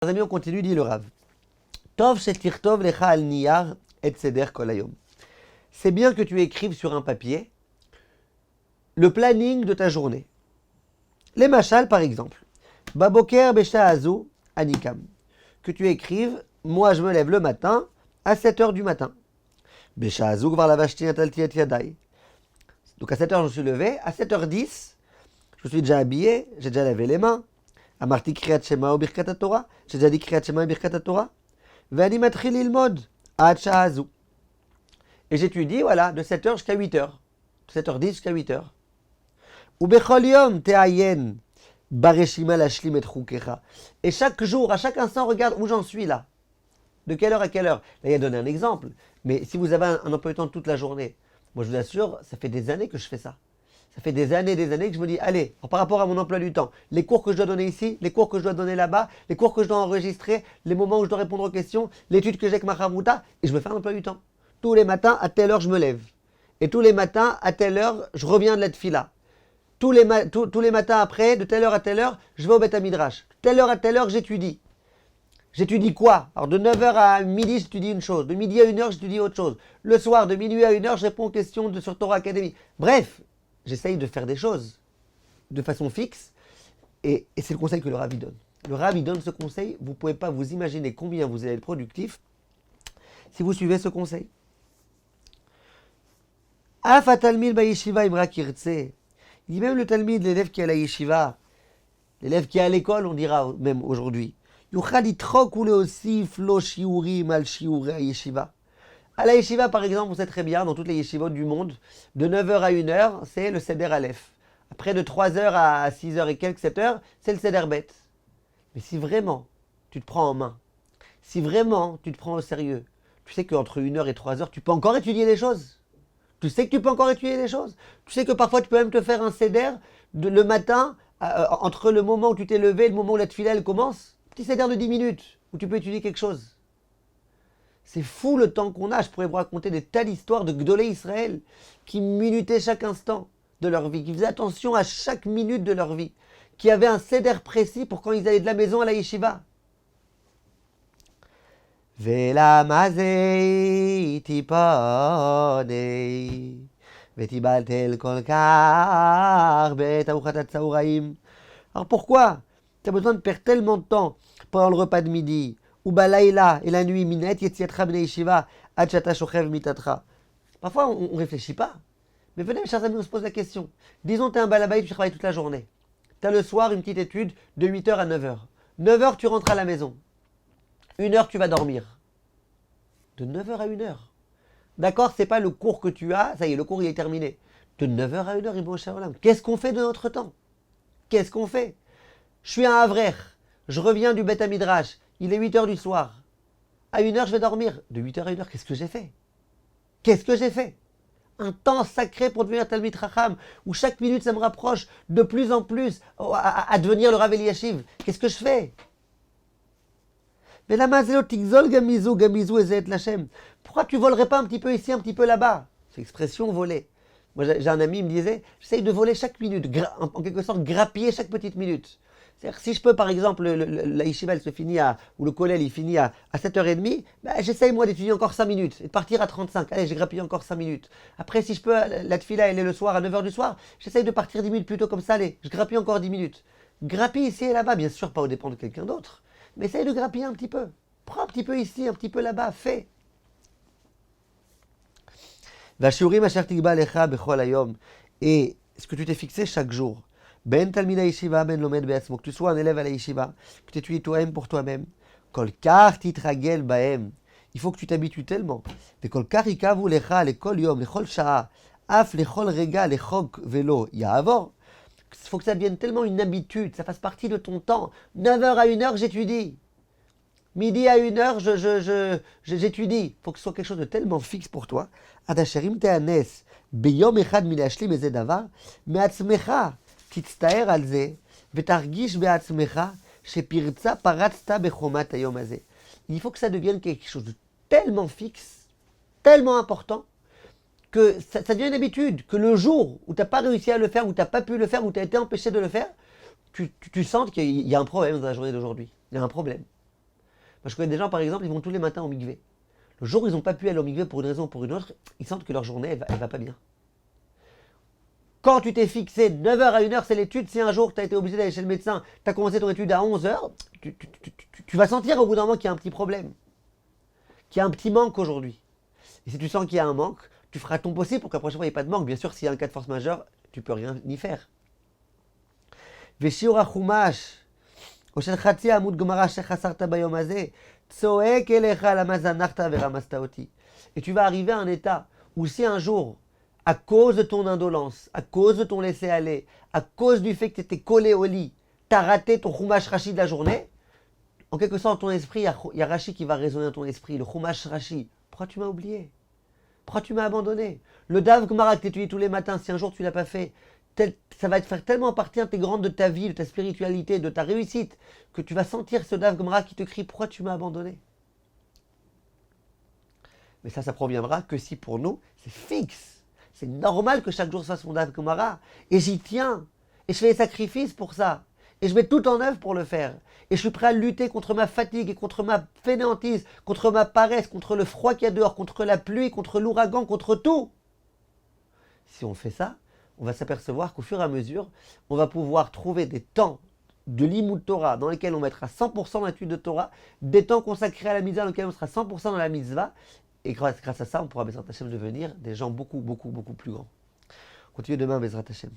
Les amis, on continue, dit le Rav. Tov shetirtov lecha al niyar et seder kol hayom. C'est bien que tu écrives sur un papier le planning de ta journée. Les machal, par exemple. Baboker besha azu anikam. Que tu écrives, moi je me lève le matin à 7h du matin. Besha azu gvar lavashti natalti et yadai. Donc à 7h je me suis levé, à 7h10, je me suis déjà habillé, j'ai déjà lavé les mains. Amarti kriyat shema ou birkat Torah. J'ai déjà dit kriyat shema et birkat Torah. Ve'ani matril ilmod ad sha'azu. Et j'étudie, voilà, de 7h jusqu'à 8h. De 7h10 jusqu'à 8h. Ou bechol yom te'ayen bareshima lashlim et chukecha. Et chaque jour, à chaque instant, regarde où j'en suis là. De quelle heure à quelle heure. Là, il a donné un exemple. Mais si vous avez un emploi du temps toute la journée, moi je vous assure, ça fait des années que je fais ça. Ça fait des années que je me dis, allez, par rapport à mon emploi du temps, les cours que je dois donner ici, les cours que je dois donner là-bas, les cours que je dois enregistrer, les moments où je dois répondre aux questions, l'étude que j'ai avec ma chavruta, et je me fais un emploi du temps. Tous les matins, à telle heure, je me lève. Et tous les matins, à telle heure, je reviens de la tfila. Tous les matins après, de telle heure à telle heure, je vais au Beth Midrash. De telle heure à telle heure, j'étudie. J'étudie quoi? Alors de 9h à midi, j'étudie une chose. De midi à 1h, j'étudie autre chose. Le soir, de minuit à 1h, je réponds aux questions sur Torah Academy. Bref, j'essaye de faire des choses de façon fixe. Et c'est le conseil que le Rav donne. Le Rav donne ce conseil. Vous ne pouvez pas vous imaginer combien vous allez être productif si vous suivez ce conseil. Af ha-talmid ba-yeshiva im rak yirtse. Il dit même le talmid, l'élève qui est à la yeshiva, l'élève qui est à l'école, on dira même aujourd'hui. Yuchal yitrok ou leosif lo shiurim al shiurei ha-yeshiva. À la yeshiva, par exemple, on sait très bien, dans toutes les yeshivot du monde, de 9h à 1h, c'est le Seder Aleph. Après, de 3h à 6h et quelques, 7h, c'est le Seder Bet. Mais si vraiment tu te prends en main, si vraiment tu te prends au sérieux, tu sais qu'entre 1h et 3h, tu peux encore étudier les choses. Tu sais que tu peux encore étudier les choses. Tu sais que parfois, tu peux même te faire un Seder le matin, entre le moment où tu t'es levé et le moment où la tefila elle commence. Petit Seder de 10 minutes, où tu peux étudier quelque chose. C'est fou le temps qu'on a. Je pourrais vous raconter des tas d'histoires de Gdolé Israël qui minutaient chaque instant de leur vie, qui faisaient attention à chaque minute de leur vie, qui avaient un seder précis pour quand ils allaient de la maison à la yeshiva. Vela mazei tiponei vetibaltel kolkar bet aruchat tzaouraim. Alors pourquoi tu as besoin de perdre tellement de temps pendant le repas de midi ou balaïla et la nuit minet yetziatra bnei yeshiva ad shata shochev mitatra. Parfois on réfléchit pas. Mais venez mes chers amis, on se pose la question. Disons tu es un balabaï, tu travailles toute la journée. Tu as le soir une petite étude de 8h à 9h. 9h tu rentres à la maison. 1h tu vas dormir. De 9h à 1h. D'accord, c'est pas le cours que tu as, ça y est, le cours il est terminé. De 9h à 1h, Ibn Shalom. Qu'est-ce qu'on fait de notre temps? Qu'est-ce qu'on fait? Je suis un havrer, je reviens du Beth Midrash, il est 8h du soir. À 1h, je vais dormir. De 8h à 1h, qu'est-ce que j'ai fait? Qu'est-ce que j'ai fait? Un temps sacré pour devenir Talmid Chacham, où chaque minute, ça me rapproche de plus en plus à devenir le Rav Eliashiv. Qu'est-ce que je fais? Mais la mazelo tigzol gamizou ezet lachem. Pourquoi tu volerais pas un petit peu ici, un petit peu là-bas? C'est l'expression voler. Moi, j'ai un ami, il me disait, j'essaye de voler chaque minute, en quelque sorte, grappiller chaque petite minute. C'est-à-dire, si je peux, par exemple, la yeshiva, elle se finit ou le kollel, il finit à 7h30, ben, j'essaye, moi, d'étudier encore 5 minutes et de partir à 35. Allez, j'ai grappillé encore 5 minutes. Après, si je peux, la tefila, elle est le soir à 9h du soir, j'essaye de partir 10 minutes plus tôt comme ça, allez, je grappille encore 10 minutes. Grappille ici et là-bas, bien sûr, pas au dépend de quelqu'un d'autre, mais essaye de grappiller un petit peu. Prends un petit peu ici, un petit peu là-bas, fais. Et ce que tu t'es fixé chaque jour, ben talmida yeshiva, ben lomed be'atzmo, que tu sois un élève à la yeshiva, que tu étudies toi-même pour toi-même, kol kar titragel bahem, il faut que tu t'habitues tellement, ve kol kar ikavu lecha lekol yom, lechol sha'a, af lechol rega, lechok velo ya'avor, il faut que ça devienne tellement une habitude, ça fasse partie de ton temps. 9h à 1h, j'étudie. Midi à 1h, j'étudie. Il faut que ce soit quelque chose de tellement fixe pour toi. Adasherim te'anes, beyom echad milashlim eze davar, me'atzmecha, titstaer al ze, vetargish be'atzmecha, shepirtza paratzta bechomat hayom haze. Il faut que ça devienne quelque chose de tellement fixe, tellement important, que ça devient une habitude, que le jour où tu n'as pas réussi à le faire, où tu n'as pas pu le faire, où tu as été empêché de le faire, tu sens qu'il y a un problème dans la journée d'aujourd'hui. Il y a un problème. Moi, je connais des gens, par exemple, ils vont tous les matins au mikvé. Le jour où ils n'ont pas pu aller au mikvé pour une raison ou pour une autre, ils sentent que leur journée, elle va pas bien. Quand tu t'es fixé 9h à 1h, c'est l'étude. Si un jour tu as été obligé d'aller chez le médecin, tu as commencé ton étude à 11h, tu vas sentir au bout d'un moment qu'il y a un petit problème, qu'il y a un petit manque aujourd'hui. Et si tu sens qu'il y a un manque, tu feras ton possible pour que la prochaine fois il n'y ait pas de manque. Bien sûr, s'il y a un cas de force majeure, tu peux rien y faire. ושיעור החומש, או של חצי עמוד גמרא שחסרת ביום הזה, צועק אליך למה זנחת ורמסת אותי. Et tu vas arriver à un état où si un jour, à cause de ton indolence, à cause de ton laisser-aller, à cause du fait que tu étais collé au lit, tu as raté ton chumash Rashi de la journée, en quelque sorte, ton esprit, il y a Rashi qui va résonner dans ton esprit, le chumash Rashi. Pourquoi tu m'as oublié? Pourquoi tu m'as abandonné? Le Dav Gemara que tu étudies tous les matins, si un jour tu ne l'as pas fait, ça va te faire tellement partie intégrante de ta vie, de ta spiritualité, de ta réussite, que tu vas sentir ce Dav Gemara qui te crie « Pourquoi tu m'as abandonné ?» Mais ça proviendra que si pour nous, c'est fixe. C'est normal que chaque jour soit son Dav Gemara. Et j'y tiens. Et je fais des sacrifices pour ça. Et je mets tout en œuvre pour le faire. Et je suis prêt à lutter contre ma fatigue et contre ma fainéantise, contre ma paresse, contre le froid qu'il y a dehors, contre la pluie, contre l'ouragan, contre tout. Si on fait ça, on va s'apercevoir qu'au fur et à mesure, on va pouvoir trouver des temps de l'imout Torah dans lesquels on mettra 100% dans l'étude de Torah, des temps consacrés à la mitzvah dans lesquels on sera 100% dans la mitzvah. Et grâce à ça, on pourra, Bezrat Hashem, devenir des gens beaucoup plus grands. On continue demain, Bezrat Hashem.